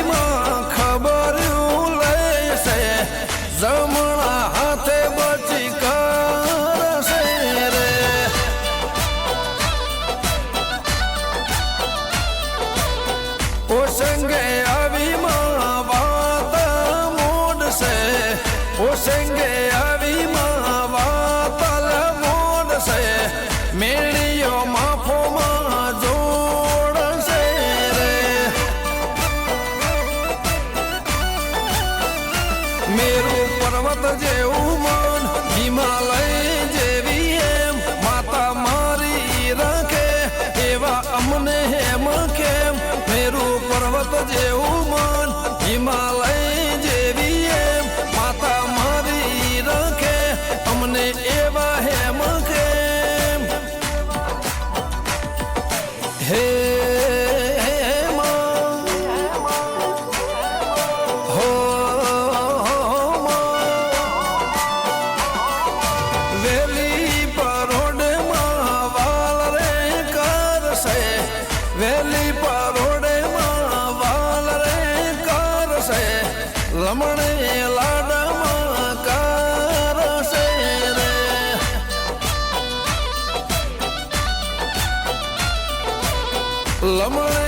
માં ખબર લેશે જમણા હાથે બચી કરશે રે ઓ સંગે આવી માં વાત મોડશે ઓ સંગે આવી માં વાત મોડશે મેળીઓ માફોમાં જોડશે રે મેરુ પર્વત જેવું મન હિમાલય જેવી એમ માતા મારી રાખે એવા અમને હેમ કેમ મેરુ પર્વત જેવું મન હિમાલય જેવી એમ માતા મારી રાખે અમને એવા હેમ કેમ હે વેલી પરોડે માં વાલ રે કરશે લમણે લાડમાં કરશે રે લમણે